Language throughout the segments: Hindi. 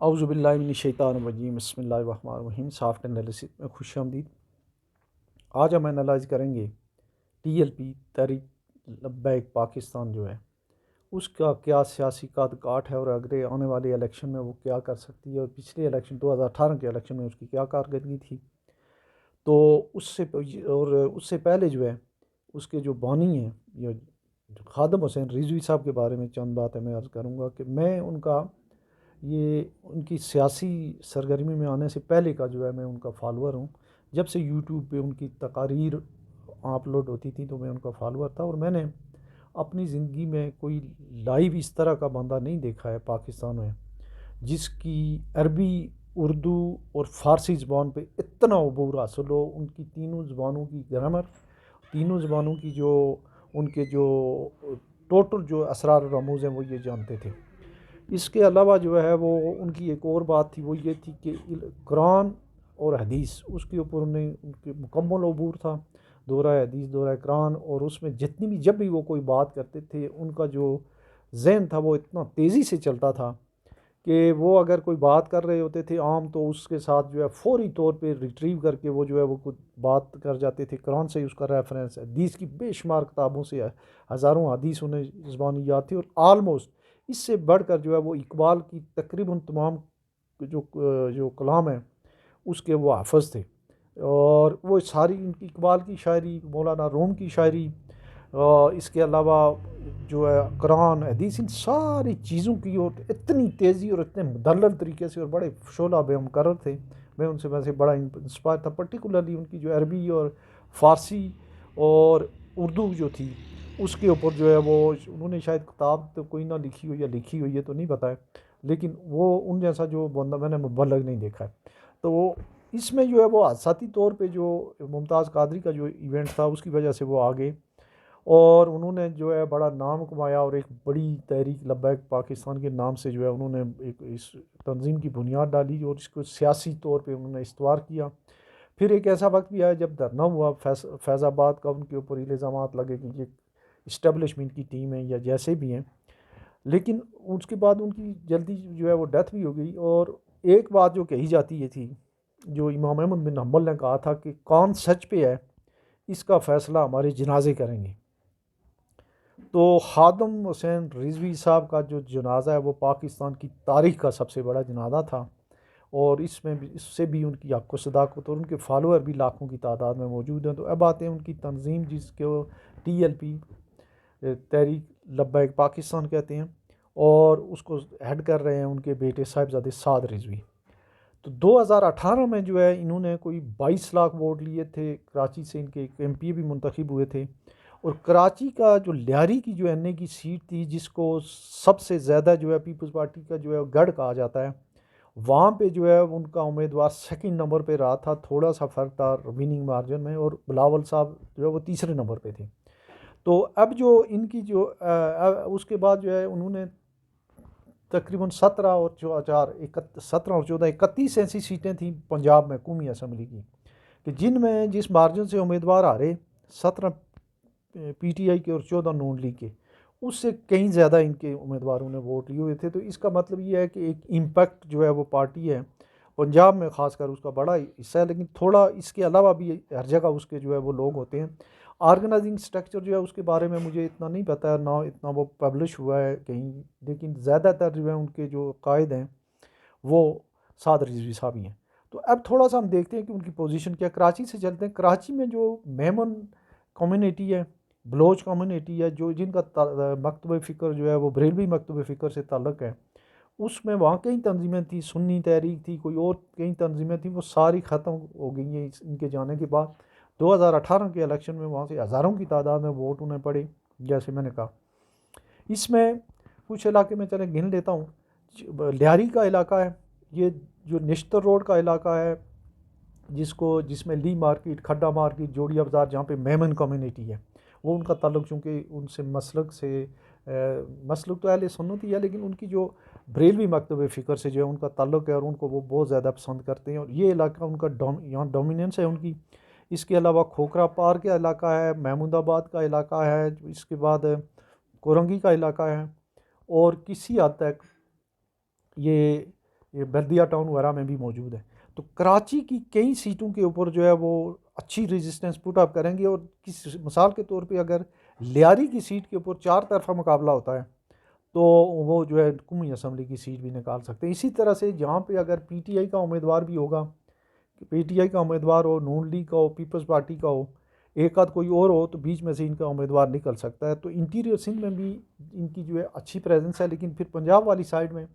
औज़ुबिल्लाहिमिनश्शैतानिर्रजीम बिस्मिल्लाहिर्रहमानिर्रहीम। सॉफ्ट एनालिसिस में खुशामदीद। आज हम एनालाइज करेंगे टीएलपी तहरीक लब्बैक पाकिस्तान जो है उसका क्या सियासी काट है और अगले आने वाले इलेक्शन में वो क्या कर सकती है और पिछले इलेक्शन 2018 के इलेक्शन में उसकी क्या कारकर्दगी थी। तो उससे पहले जो है उसके जो बानी हैं या जो खादम हुसैन रिजवी साहब के बारे में चंद बातें मैं अर्ज़ करूँगा कि मैं ये उनकी सियासी सरगर्मी में आने से पहले का जो है मैं उनका फॉलोअर हूँ। जब से यूट्यूब पे उनकी तकारीर अपलोड होती थी तो मैं उनका फॉलोअर था और मैंने अपनी ज़िंदगी में कोई लाइव इस तरह का बंदा नहीं देखा है पाकिस्तान में जिसकी अरबी, उर्दू और फ़ारसी ज़बान पे इतना अबूर हासिल हो। उनकी तीनों ज़बानों की ग्रामर, तीनों ज़बानों की जो उनके जो टोटल जो असरार और रमूज़ हैं वो ये जानते थे। इसके अलावा जो है वो उनकी एक और बात थी, वो ये थी कि कुरान और हदीस उसके ऊपर उन्हें उनके मुकम्मल अबूर था। दोहरा हदीस, दोहरा कुरान, और उसमें जितनी भी जब भी वो कोई बात करते थे उनका जो जहन था वो इतना तेज़ी से चलता था कि वो अगर कोई बात कर रहे होते थे आम तो उसके साथ जो है फौरी तौर पे रिट्रीव करके वो जो है वो कुछ बात कर जाते थे। कुरान से ही उसका रेफरेंस है, हदीस की बेशुमार किताबों से हज़ारों हदीस उन्हें ज़बानी याद थी और आलमोस्ट इससे बढ़कर जो है वो इकबाल की तकरीबन तमाम जो जो कलाम है उसके वो हाफ़ज़ थे। और वो सारी उनकी इकबाल की शायरी, मौलाना रूम की शायरी, इसके अलावा जो है कुरान, हदीस, इन सारी चीज़ों की और इतनी तेज़ी और इतने मुदल्लल तरीके से और बड़े शोला बेमुकर्रर थे। मैं उनसे वैसे बड़ा इंस्पायर था, पर्टिकुलरली उनकी जो अरबी और फ़ारसी और उर्दू जो थी उसके ऊपर जो है वो उन्होंने शायद किताब तो कोई ना लिखी हो या लिखी हुई है तो नहीं पता है, लेकिन वो उन जैसा जो बंदा मैंने मुबल्लग नहीं देखा है। तो वो इसमें जो है वो हादसाती तौर पे जो मुमताज़ कादरी का जो इवेंट था उसकी वजह से वो आगे और उन्होंने जो है बड़ा नाम कमाया और एक बड़ी तहरीक लब्बैक पाकिस्तान के नाम से जो है उन्होंने एक इस तंजीम की बुनियाद डाली और इसको सियासी तौर पे उन्होंने इस्तवार किया। फिर एक ऐसा वक्त भी आया जब धरना हुआ फैज़ाबाद का, उनके ऊपर इल्ज़ामात लगे कि ये इस्टेब्लिशमेंट की टीम है या जैसे भी हैं, लेकिन उसके बाद उनकी जल्दी जो है वो डेथ भी हो गई। और एक बात जो कही जाती है थी, जो इमाम अहमद बिन हम्बल ने कहा था कि कौन सच पे है इसका फ़ैसला हमारे जनाजे करेंगे। तो खादम हुसैन रिजवी साहब का जो जनाजा है वो पाकिस्तान की तारीख़ का सबसे बड़ा जनाजा था और इसमें भी इससे भी उनकी हक़ सदाकत और उनके फॉलोअर भी लाखों की तादाद में मौजूद हैं। तो अब आते हैं उनकी तंजीम जिसको TLP तहरीक लब्बैक पाकिस्तान कहते हैं और उसको हेड कर रहे हैं उनके बेटे साहिबजादे साद रिजवी। तो 2018 में जो है इन्होंने कोई 22 लाख वोट लिए थे। कराची से इनके एक MP भी मुंतखब हुए थे और कराची का जो लियारी की जो NA की सीट थी जिसको सबसे ज़्यादा जो है पीपल्स पार्टी का जो है गढ़ कहा जाता है, वहाँ पे जो है उनका उम्मीदवार सेकंड नंबर पे रहा था, थोड़ा सा फ़र्क था विनिंग मार्जिन में, और बिलावल साहब जो है वो तीसरे नंबर पे थे। तो अब जो इनकी जो उसके बाद जो है उन्होंने तकरीबन 17 और 17 और 14 31 ऐसी सीटें थी पंजाब में कौमी असम्बली की कि जिनमें जिस मार्जिन से उम्मीदवार हारे 17 PTI के और 14 नून लीग के, उससे कहीं ज़्यादा इनके उम्मीदवारों ने वोट लिए हुए थे। तो इसका मतलब ये है कि एक इम्पैक्ट जो है वो पार्टी है पंजाब में ख़ासकर उसका बड़ा हिस्सा है, लेकिन थोड़ा इसके अलावा भी हर जगह उसके जो है वो लोग होते हैं। ऑर्गेनाइजिंग स्ट्रक्चर जो है उसके बारे में मुझे इतना नहीं पता है, ना इतना वो पब्लिश हुआ है कहीं, लेकिन ज़्यादातर जो है उनके जो कायद हैं वो साद रिजवी साहब ही हैं। तो अब थोड़ा सा हम देखते हैं कि उनकी पोजीशन क्या। कराची से चलते हैं। कराची में जो मेमन कम्युनिटी है, बलोच कम्युनिटी है, जो जिनका मकतब फ़िक्र जो है वो बरेलवी मकतब फ़िक्र से ताल्लुक़ है, उसमें वहाँ कई तंजीमें थी, सुन्नी तहरीक थी, कोई और कई तंजीमें थी, वो सारी ख़त्म हो गई हैं इनके जाने के बाद। 2018 के इलेक्शन में वहाँ से हज़ारों की तादाद में वोट उन्हें पड़े, जैसे मैंने कहा। इसमें कुछ इलाके में चले गिन लेता हूँ। लियारी का इलाका है, ये जो निश्तर रोड का इलाका है जिसमें ली मार्केट, खड्डा मार्केट, जोड़िया बाज़ार, जहाँ पे मेमन कम्युनिटी है, वो उनका ताल्लुक़ चूँकि उनसे मसलक तो अहले सुन्नत ही है, लेकिन उनकी जो बरेलवी मकतब फ़िक्र से जो है उनका ताल्लुक़ है और उनको वो बहुत ज़्यादा पसंद करते हैं और ये इलाका उनका यहाँ डोमिनेंस है उनकी। इसके अलावा खोखरा पार का इलाका है, महमूदाबाद का इलाका है, इसके बाद कोरंगी का इलाका है और किसी हद तक ये ये बल्दिया टाउन वगैरह में भी मौजूद है। तो कराची की कई सीटों के ऊपर जो है वो अच्छी रेजिस्टेंस पुट अप करेंगे। और किस मिसाल के तौर पे अगर लियारी की सीट के ऊपर 4 तरफा मुकाबला होता है तो वो जो है कौमी असम्बली की सीट भी निकाल सकते हैं। इसी तरह से जहाँ पे अगर पीटीआई का उम्मीदवार भी होगा, पीटीआई का उम्मीदवार हो, नून लीग का हो, पीपल्स पार्टी का हो, एक आध कोई और हो, तो बीच में से इनका उम्मीदवार निकल सकता है। तो इंटीरियर सिंध में भी इनकी जो है अच्छी प्रेजेंस है। लेकिन फिर पंजाब वाली साइड में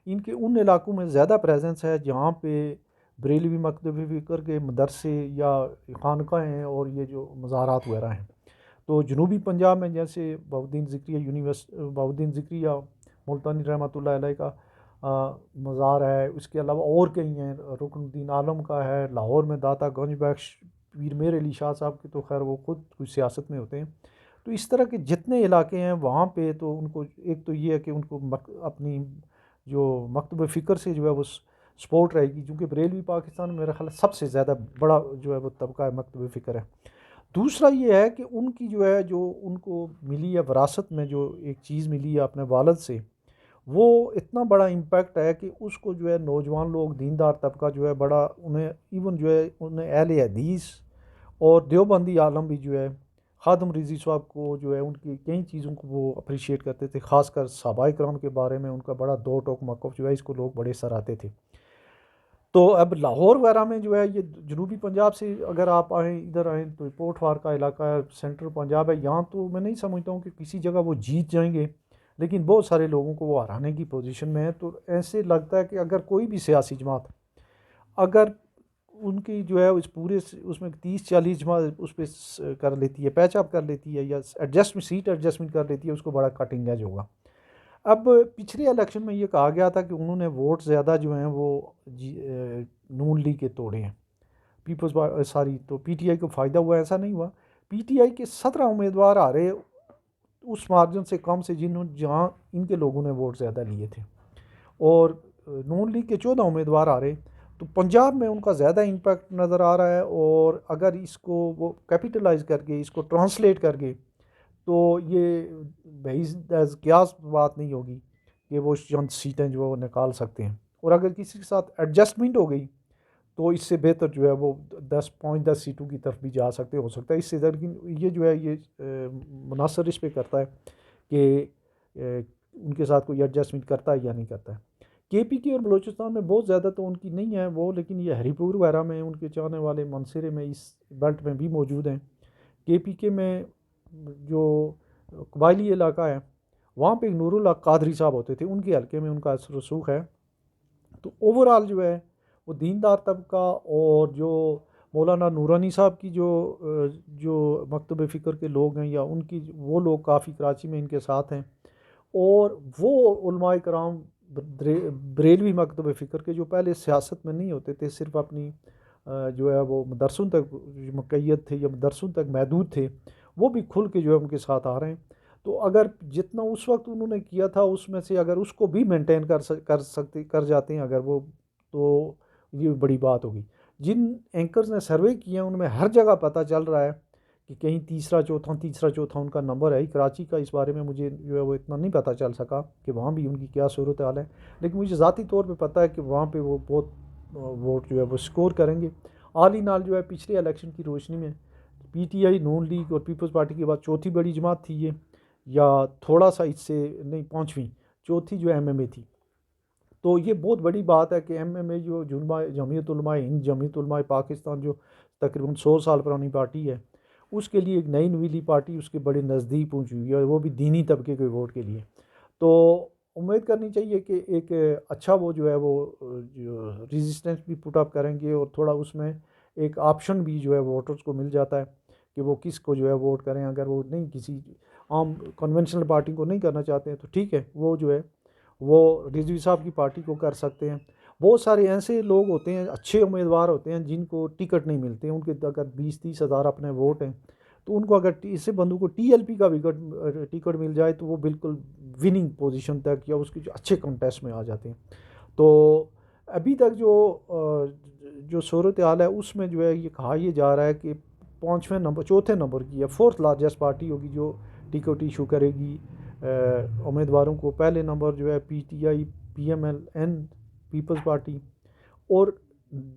इनके उन इलाकों में ज़्यादा प्रेजेंस है जहाँ पे बरेलवी मकतब फ़िक्र के मदरसे या खानका हैं और ये जो मज़ारात वगैरह हैं। तो जनूबी पंजाब में जैसे बहाउद्दीन ज़िक्रिया बहाउद्दीन ज़िक्रिया मुल्तानी रहमतुल्लाह अलैह का मज़ार है। उसके अलावा और कई हैं, रुकनुद्दीन आलम का है, लाहौर में दाता गंज बख्श पीर मेर अली शाह साहब के तो खैर वो खुद कुछ सियासत में होते हैं। तो इस तरह के जितने इलाके हैं वहाँ पे तो उनको एक तो ये है कि उनको अपनी जो मकतब फ़िक्र से जो है वो सपोर्ट रहेगी, क्योंकि बरेलवी पाकिस्तान में मेरा ख्याल सबसे ज़्यादा बड़ा जो है वो तबका है मकतब फ़िक्र है। दूसरा ये है कि उनकी जो है जो उनको मिली है विरासत में जो एक चीज़ मिली है अपने वालिद से, वो इतना बड़ा इम्पैक्ट है कि उसको जो है नौजवान लोग, दीनदार तबका जो है बड़ा उन्हें इवन जो है उन्हें अहले हदीस और देवबंदी आलम भी जो है खादम रिजवी साहब को जो है उनकी कई चीज़ों को वो अप्रिशिएट करते थे। ख़ासकर सहाबाए किराम के बारे में उनका बड़ा दो टोक मौक़िफ़ जो है इसको लोग बड़े सराहते थे। तो अब लाहौर वगैरह में जो है ये जनूबी पंजाब से अगर आप आएँ इधर आएँ तो पोठवार का इलाका है, सेंट्रल पंजाब है। यहाँ तो मैं नहीं समझता हूँ कि किसी जगह वो जीत जाएंगे, लेकिन बहुत सारे लोगों को वो हराने की पोजीशन में है। तो ऐसे लगता है कि अगर कोई भी सियासी जमात अगर उनकी जो है उस पूरे उसमें 30-40 जमात उस पर कर लेती है, पैचअप कर लेती है या एडजस्टमेंट कर लेती है, उसको बड़ा कटिंग एज होगा। अब पिछले इलेक्शन में ये कहा गया था कि उन्होंने वोट ज़्यादा जो हैं वो नून लीग के तोड़े हैं, सारी तो पीटीआई को फ़ायदा हुआ, ऐसा नहीं हुआ। पीटीआई के 17 उम्मीदवार आ रहे उस मार्जिन से कम से जहाँ इनके लोगों ने वोट ज़्यादा लिए थे, और नून लीग के 14 उम्मीदवार आ रहे। तो पंजाब में उनका ज़्यादा इम्पैक्ट नज़र आ रहा है। और अगर इसको वो कैपिटलाइज करके इसको ट्रांसलेट करके तो ये भाई क्यास बात नहीं होगी कि वो चंद सीटें जो है वो निकाल सकते हैं। और अगर किसी के साथ एडजस्टमेंट हो गई तो इससे बेहतर जो है वो 10 सीटों की तरफ भी जा सकते हो सकता है इससे। लेकिन ये जो है ये मुनासर इस पे करता है कि उनके साथ कोई एडजस्टमेंट करता है या नहीं करता है। केपीके और बलूचिस्तान में बहुत ज़्यादा तो उनकी नहीं है वो, लेकिन ये हरीपुर वगैरह में उनके चाहने वाले मनसरे में इस बेल्ट में भी मौजूद हैं। केपीके में जो कबायली इलाका है वहाँ पे नूरुल्लाह कादरी साहब होते थे, उनके हल्के में उनका असर रसूख है। तो ओवरऑल जो है वो दीनदार तबका और जो मौलाना नूरानी साहब की जो मकतब फ़िक्र के लोग हैं या उनकी वो लोग काफ़ी कराची में इनके साथ हैं। और वो उलमाए कराम बरेलवी मकतब फ़िक्र के जो पहले सियासत में नहीं होते थे, सिर्फ अपनी जो है वो मदरसों तक मुक़य्यद थे या मदरसों तक महदूद थे, वो भी खुल के जो है उनके साथ आ रहे हैं। तो अगर जितना उस वक्त उन्होंने किया था उसमें से अगर उसको भी मेंटेन कर जाते हैं अगर वो, तो ये बड़ी बात होगी। जिन एंकर्स ने सर्वे किए हैं उनमें हर जगह पता चल रहा है कि कहीं तीसरा चौथा उनका नंबर है। कराची का इस बारे में मुझे जो है वो इतना नहीं पता चल सका कि वहाँ भी उनकी क्या सूरत हाल है, लेकिन मुझे ज़ाती तौर पे पता है कि वहाँ पे वो बहुत वोट जो है वो स्कोर करेंगे। हाल ही नाल जो है पिछले इलेक्शन की रोशनी में पीटीआई, नून लीग और पीपल्स पार्टी के बाद चौथी बड़ी जमात थी ये, या थोड़ा सा इससे नहीं, पाँचवीं, चौथी जो एमएमए थी। तो ये बहुत बड़ी बात है कि एमएमए जो जमीयत उलमा हिंद, जमीयत उलमा पाकिस्तान जो तकरीबन 100 साल पुरानी पार्टी है, उसके लिए एक नई नवीली पार्टी उसके बड़े नज़दीक पहुंची हुई है, और वो भी दीनी तबके के वोट के लिए। तो उम्मीद करनी चाहिए कि एक अच्छा वो जो है वो जो रेजिस्टेंस भी पुट अप करेंगे, और थोड़ा उसमें एक ऑप्शन भी जो है वोटर्स को मिल जाता है कि वो किस को जो है वोट करें। अगर वो नहीं किसी आम कन्वेंशनल पार्टी को नहीं करना चाहते हैं तो ठीक है, वो जो है वो रिजवी साहब की पार्टी को कर सकते हैं। बहुत सारे ऐसे लोग होते हैं, अच्छे उम्मीदवार होते हैं जिनको टिकट नहीं मिलते हैं, उनके अगर 20-30 हज़ार अपने वोट हैं, तो उनको अगर इससे बंदों को टीएलपी का टिकट मिल जाए तो वो बिल्कुल विनिंग पोजीशन तक या उसके जो अच्छे कंटेस्ट में आ जाते हैं। तो अभी तक जो सूरत हाल है उसमें जो है ये कहा यह जा रहा है कि चौथे नंबर की या फोर्थ लार्जेस्ट पार्टी होगी जो टिकट इशू करेगी उम्मीदवारों को। पहले नंबर जो है पीटीआई, पीएमएल एन पीपल्स पार्टी। और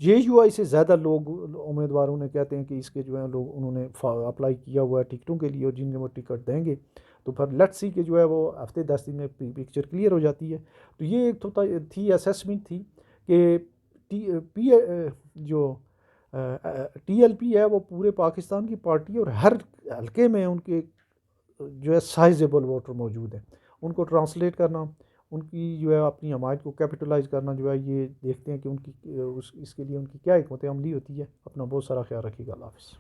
JUI से ज़्यादा लोग उम्मीदवारों ने कहते हैं कि इसके जो है लोग उन्होंने अप्लाई किया हुआ है टिकटों के लिए, और जिनके वो टिकट देंगे तो फिर लेट्स सी कि जो है वो हफ्ते 10 दिन में पिक्चर क्लियर हो जाती है। तो ये एक तो थी असेसमेंट थी कि जो TLP है वो पूरे पाकिस्तान की पार्टी है, और हर हल्के में उनके जो है साइजेबल वोटर मौजूद है। उनको ट्रांसलेट करना, उनकी जो है अपनी हमायत को कैपिटलाइज करना, जो है ये देखते हैं कि उनकी इसके लिए उनकी क्या हिकमत अमली होती है। अपना बहुत सारा ख्याल रखिएगा। अल्लाह हाफ़िज़।